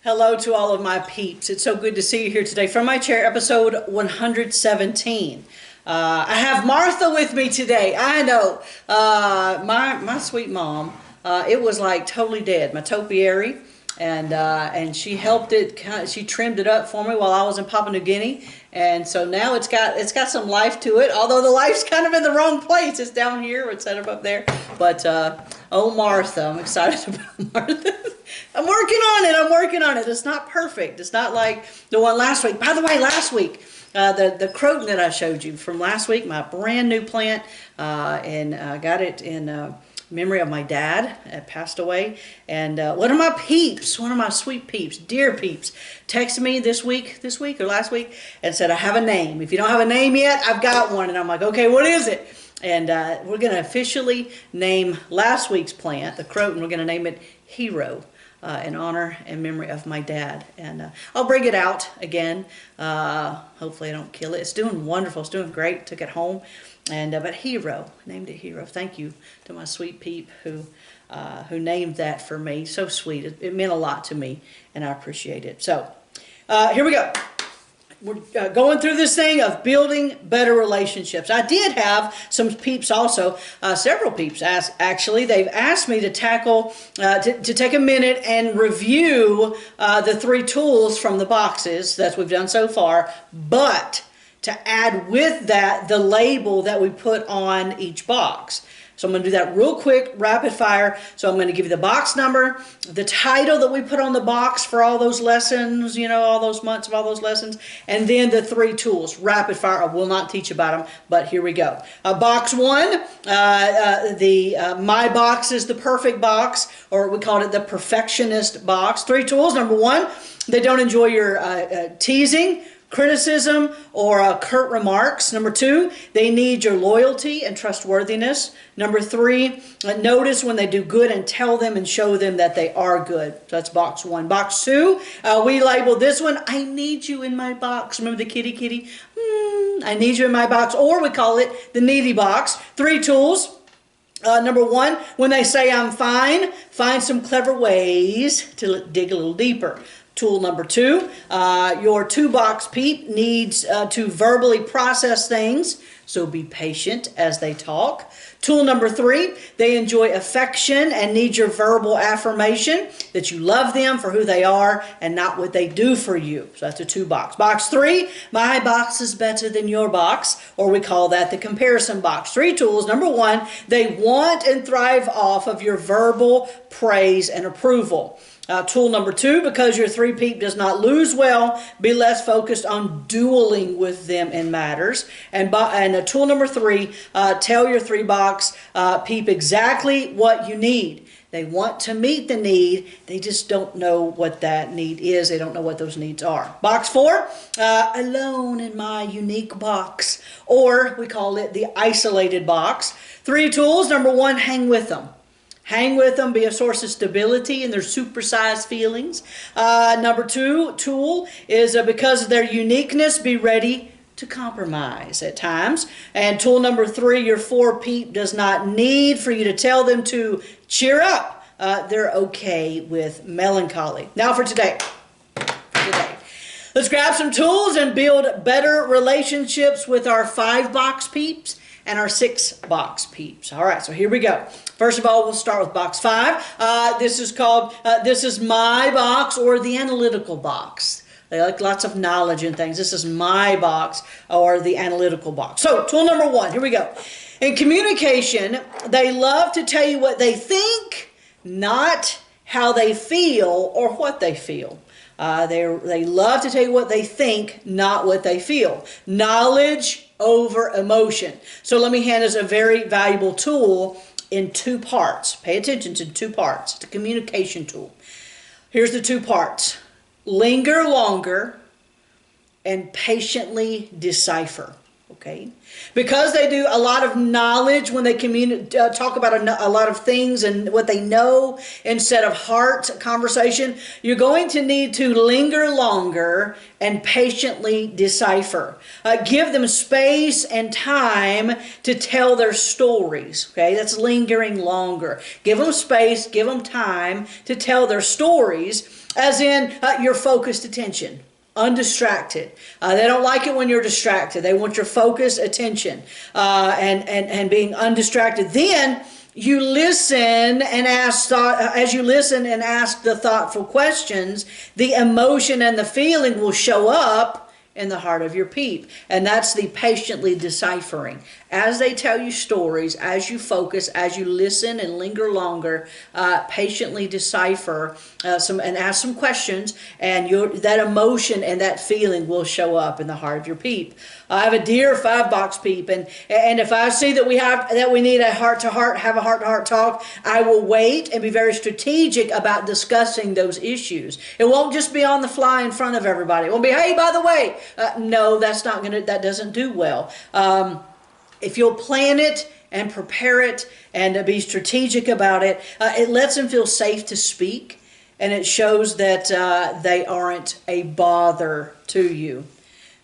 Hello to all of my peeps. It's so good to see you here today from my chair, episode 117. I have Martha with me today. I know, my sweet mom, it was like totally dead, my topiary, and she helped it, she trimmed it up for me while I was in Papua New Guinea, and so now it's got some life to it, although the life's kind of in the wrong place. It's down here instead of up there, but oh Martha, I'm excited about Martha. I'm working on it. It's not perfect. It's not like the one last week. By the way, last week, the croton that I showed you from last week, my brand new plant, and got it in memory of my dad that passed away. And one of my peeps, one of my sweet peeps, dear peeps, texted me this week or last week and said, I have a name. If you don't have a name yet, I've got one. And I'm like, okay, what is it? And we're going to officially name last week's plant, the croton, we're going to name it Hero. In honor and memory of my dad. And I'll bring it out again. Hopefully I don't kill it. It's doing wonderful. It's doing great. Took it home. And but Hero. Named it Hero. Thank you to my sweet peep who named that for me. So sweet. It meant a lot to me. And I appreciate it. So here we go. We're going through this thing of building better relationships. I did have some peeps also, several peeps actually. They've asked me to tackle, to take a minute and review the 3 tools from the boxes that we've done so far, but to add with that the label that we put on each box. So I'm going to do that real quick, rapid fire. So I'm going to give you the box number, the title that we put on the box for all those lessons, you know, all those months of all those lessons, and then the 3 tools, rapid fire. I will not teach about them, but here we go. Box 1, my box is the perfect box, or we call it the perfectionist box. 3 tools. Number 1, they don't enjoy your teasing, criticism, or curt remarks. Number 2, they need your loyalty and trustworthiness. Number 3, notice when they do good and tell them and show them that they are good. So that's box 1. Box 2, we labeled this one, I need you in my box. Remember the kitty? I need you in my box. Or we call it the needy box. 3 tools. Number 1, when they say I'm fine, find some clever ways to dig a little deeper. Tool number 2, your 2-box peep needs to verbally process things, so be patient as they talk. Tool number 3, they enjoy affection and need your verbal affirmation that you love them for who they are and not what they do for you. So that's a 2-box. Box 3, my box is better than your box, or we call that the comparison box. 3 tools. Number 1, they want and thrive off of your verbal praise and approval. Tool number 2, because your 3 peep does not lose well, be less focused on dueling with them in matters. And tool number 3, tell your 3-box peep exactly what you need. They want to meet the need, they just don't know what that need is. They don't know what those needs are. Box 4, alone in my unique box, or we call it the isolated box. 3 tools. Number 1, hang with them. Hang with them, be a source of stability in their supersized feelings. Number 2 tool is because of their uniqueness, be ready to compromise at times. And tool number 3, your 4 peep does not need for you to tell them to cheer up. They're okay with melancholy. Now for today. Let's grab some tools and build better relationships with our 5-box peeps and our 6-box peeps. All right, so here we go. First of all, we'll start with box 5. This is called, this is my box, or the analytical box. They like lots of knowledge and things. This is my box, or the analytical box. So, tool number 1, here we go. In communication, they love to tell you what they think, not how they feel or what they feel. They love to tell you what they think, not what they feel. Knowledge over emotion. So let me hand us a very valuable tool in 2 parts. Pay attention to 2 parts. It's a communication tool. Here's the 2 parts. Linger longer and patiently decipher. Okay? Because they do a lot of knowledge when they talk about a lot of things and what they know instead of heart conversation, you're going to need to linger longer and patiently decipher. Give them space and time to tell their stories. Okay, that's lingering longer. Give them space, give them time to tell their stories. as in your focused attention. Undistracted. They don't like it when you're distracted. They want your focused attention and being undistracted. Then you listen and ask as you listen and ask the thoughtful questions, the emotion and the feeling will show up in the heart of your peep. And that's the patiently deciphering. As they tell you stories, as you focus, as you listen and linger longer, patiently decipher and ask some questions, and that emotion and that feeling will show up in the heart of your peep. I have a dear 5-box peep, and if I see that we need a heart-to-heart talk, I will wait and be very strategic about discussing those issues. It won't just be on the fly in front of everybody. It won't be, hey, by the way, no, that doesn't do well. If you'll plan it and prepare it and be strategic about it, it lets them feel safe to speak, and it shows that they aren't a bother to you.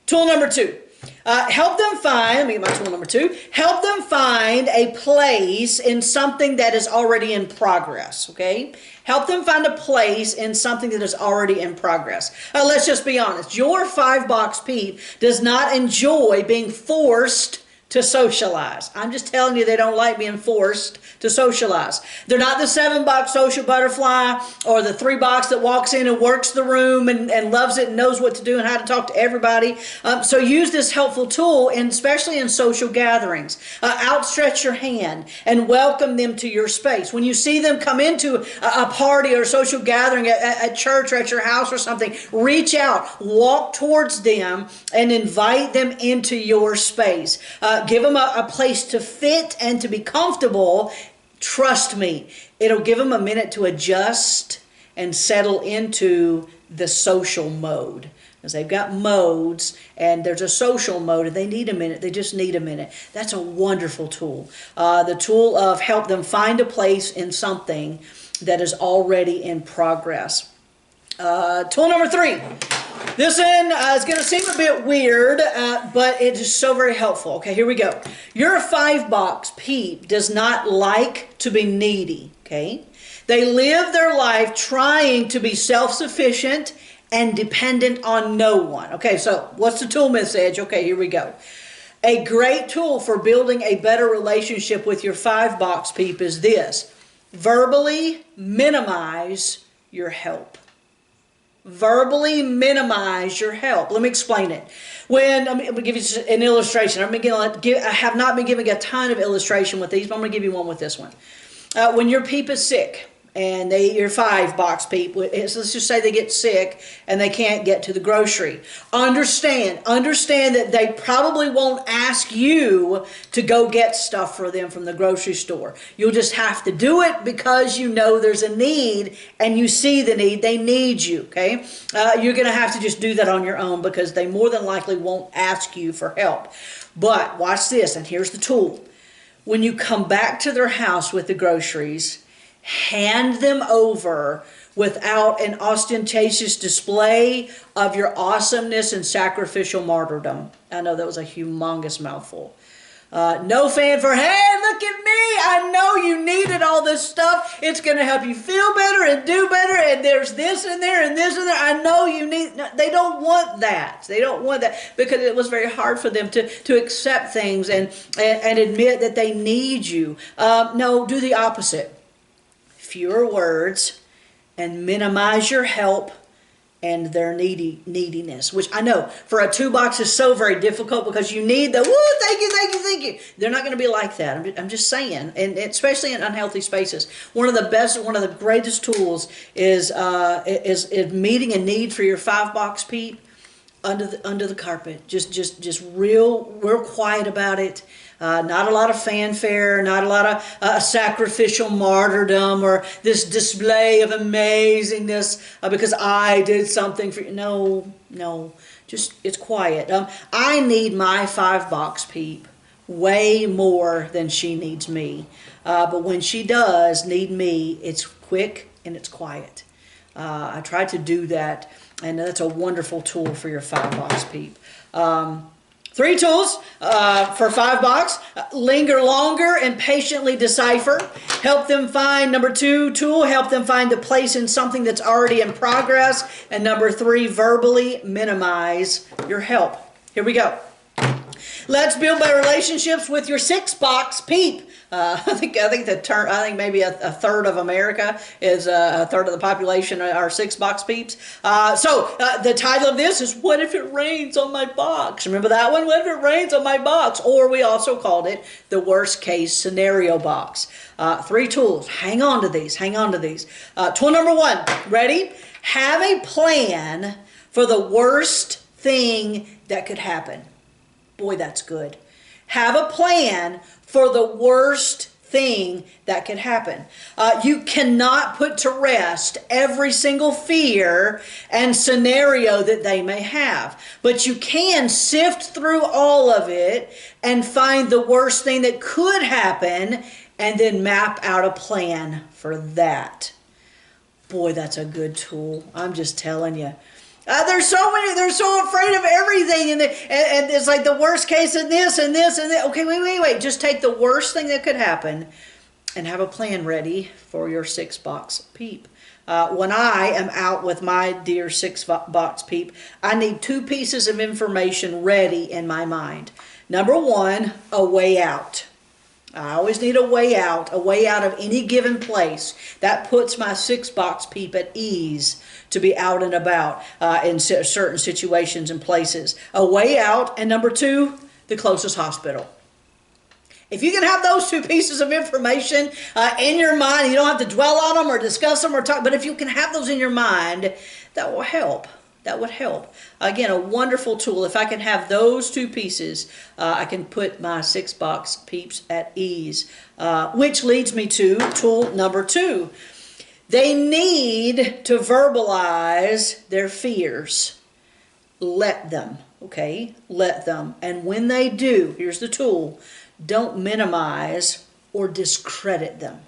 Tool number 2. Help them find, let me get my tool number 2, help them find a place in something that is already in progress, okay? Help them find a place in something that is already in progress. Let's just be honest. Your 5-box peep does not enjoy being forced to socialize. I'm just telling you, they don't like being forced to socialize. They're not the 7-box social butterfly or the 3-box that walks in and works the room and loves it and knows what to do and how to talk to everybody. So use this helpful tool, and especially in social gatherings. Outstretch your hand and welcome them to your space. When you see them come into a party or a social gathering at church or at your house or something, reach out, walk towards them, and invite them into your space. Give them a place to fit and to be comfortable. Trust me, it'll give them a minute to adjust and settle into the social mode. Because they've got modes, and there's a social mode, and they need a minute. They just need a minute. That's a wonderful tool. The tool of help them find a place in something that is already in progress. Tool number 3. This one is going to seem a bit weird, but it is so very helpful. Okay, here we go. Your 5-box peep does not like to be needy, okay? They live their life trying to be self-sufficient and dependent on no one. Okay, so what's the tool message? Okay, here we go. A great tool for building a better relationship with your 5-box peep is this. Verbally minimize your help. Verbally minimize your help. Let me explain it. I'm going to give you an illustration. I have not been giving a ton of illustration with these, but I'm going to give you one with this one. When your peep is sick, and your 5-box peep, let's just say they get sick and they can't get to the grocery. Understand that they probably won't ask you to go get stuff for them from the grocery store. You'll just have to do it because you know there's a need and you see the need. They need you, okay? You're going to have to just do that on your own because they more than likely won't ask you for help. But watch this, and here's the tool. When you come back to their house with the groceries, hand them over without an ostentatious display of your awesomeness and sacrificial martyrdom. I know that was a humongous mouthful. No fanfare. Hey, look at me. I know you needed all this stuff. It's going to help you feel better and do better. And there's this in there and this in there. I know you need. No, they don't want that. They don't want that because it was very hard for them to accept things and admit that they need you. No, do the opposite. Fewer words and minimize your help and their neediness, which I know for a 2-box is so very difficult because you need the, woo, thank you. They're not going to be like that. I'm just saying, and especially in unhealthy spaces. One of the greatest tools is meeting a need for your 5-box peep under the carpet. Just real quiet about it. Not a lot of fanfare, not a lot of sacrificial martyrdom or this display of amazingness because I did something for you. No, just it's quiet. I need my 5-box peep way more than she needs me. But when she does need me, it's quick and it's quiet. I try to do that, and that's a wonderful tool for your 5-box peep. 3 tools for $5. Linger longer and patiently decipher. Help them find, number 2 tool, help them find the place in something that's already in progress. And number 3, verbally minimize your help. Here we go. Let's build better relationships with your 6-box peep. I think maybe a third of America is a third of the population are 6-box peeps. So the title of this is "What if it rains on my box?" Remember that one? What if it rains on my box? Or we also called it the worst case scenario box. 3 tools. Hang on to these. Hang on to these. Tool number 1. Ready? Have a plan for the worst thing that could happen. Boy, that's good. Have a plan for the worst thing that could happen. You cannot put to rest every single fear and scenario that they may have, but you can sift through all of it and find the worst thing that could happen and then map out a plan for that. Boy, that's a good tool. I'm just telling you. There's so many, they're so afraid of everything, and it's like the worst case in this and this and that. Okay, wait. Just take the worst thing that could happen and have a plan ready for your 6-box peep. When I am out with my dear 6-box peep, I need 2 pieces of information ready in my mind. Number 1, a way out. I always need a way out of any given place. That puts my 6-box peep at ease to be out and about in certain situations and places. A way out, and number 2, the closest hospital. If you can have those 2 pieces of information in your mind, you don't have to dwell on them or discuss them or talk, but if you can have those in your mind, that will help. That would help. Again, a wonderful tool. If I can have those 2 pieces, I can put my 6-box peeps at ease. Which leads me to tool number 2. They need to verbalize their fears. Let them, okay? Let them. And when they do, here's the tool, don't minimize or discredit them.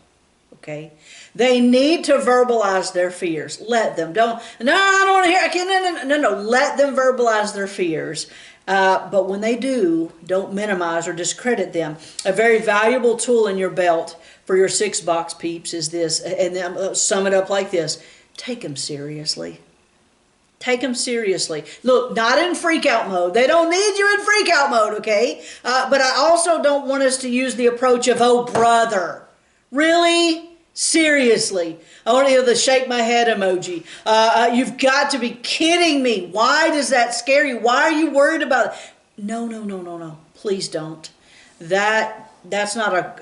Okay? They need to verbalize their fears. Let them. No, I don't want to hear. I can't. No. Let them verbalize their fears. But when they do, don't minimize or discredit them. A very valuable tool in your belt for your 6-box peeps is this, and I'll sum it up like this: take them seriously. Take them seriously. Look, not in freak-out mode. They don't need you in freak-out mode, okay? But I also don't want us to use the approach of, "Oh, brother, really? Seriously?" I want to hear the shake my head emoji. You've got to be kidding me. Why does that scare you? Why are you worried about it? No. Please don't. That's not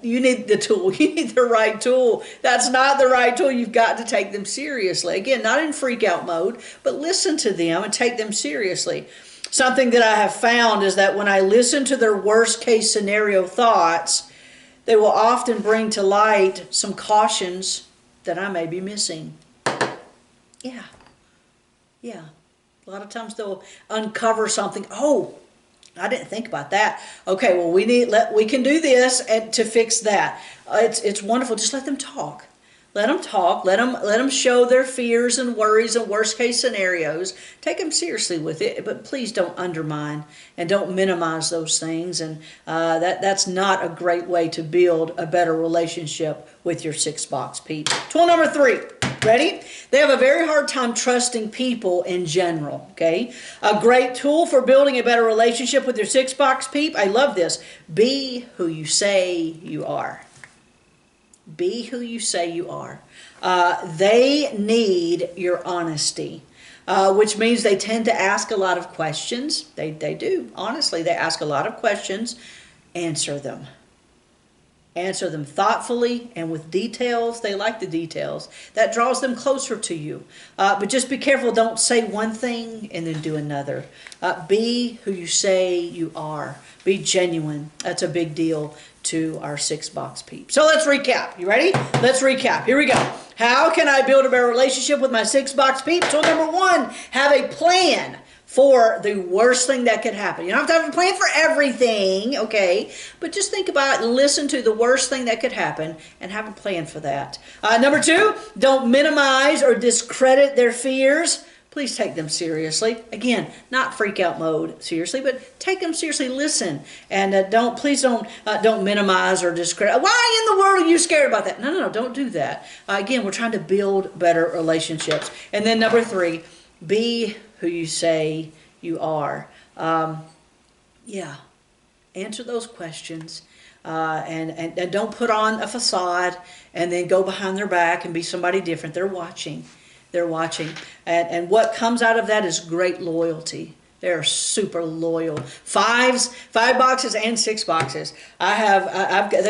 you need the tool. You need the right tool. That's not the right tool. You've got to take them seriously. Again, not in freak out mode, but listen to them and take them seriously. Something that I have found is that when I listen to their worst case scenario thoughts, they will often bring to light some cautions that I may be missing. Yeah. A lot of times they'll uncover something. Oh, I didn't think about that. Okay, well, we can do this and to fix that. It's wonderful. Just let them talk. Let them talk. Let them show their fears and worries and worst case scenarios. Take them seriously with it, but please don't undermine and don't minimize those things. And that's not a great way to build a better relationship with your 6-box peep. Tool number 3. Ready? They have a very hard time trusting people in general, okay? A great tool for building a better relationship with your 6-box peep. I love this. Be who you say you are. Be who you say you are. They need your honesty, which means they tend to ask a lot of questions. They do. Honestly, they ask a lot of questions. Answer them. Answer them thoughtfully and with details. They like the details. That draws them closer to you. But just be careful. Don't say one thing and then do another. Be who you say you are. Be genuine. That's a big deal to our 6-box peep. So let's recap. You ready? Let's recap. Here we go. How can I build a better relationship with my 6-box peep? So number 1, have a plan for the worst thing that could happen. You don't have to have a plan for everything, okay? But just think about it, listen to the worst thing that could happen, and have a plan for that. Number 2, don't minimize or discredit their fears. please take them seriously. Again, not freak out mode seriously, but take them seriously. Listen, and please don't minimize or discredit. Why in the world are you scared about that? No, don't do that. Again, we're trying to build better relationships. And then number 3, be who you say you are. Yeah, answer those questions. And don't put on a facade and then go behind their back and be somebody different. They're watching. They're watching. And what comes out of that is great loyalty. They're super loyal. 5 boxes and 6 boxes. They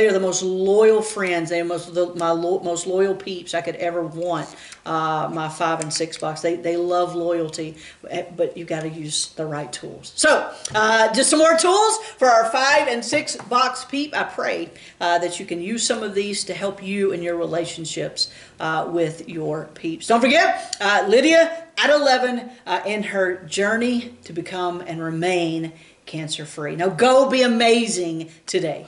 are the most loyal friends. They are most loyal peeps I could ever want. My 5 and 6 box. They love loyalty, but you got to use the right tools. So, just some more tools for our 5 and 6 box peep. I pray that you can use some of these to help you in your relationships with your peeps. Don't forget, Lydia at 11 in her journey to become and remain cancer-free. Now go be amazing today.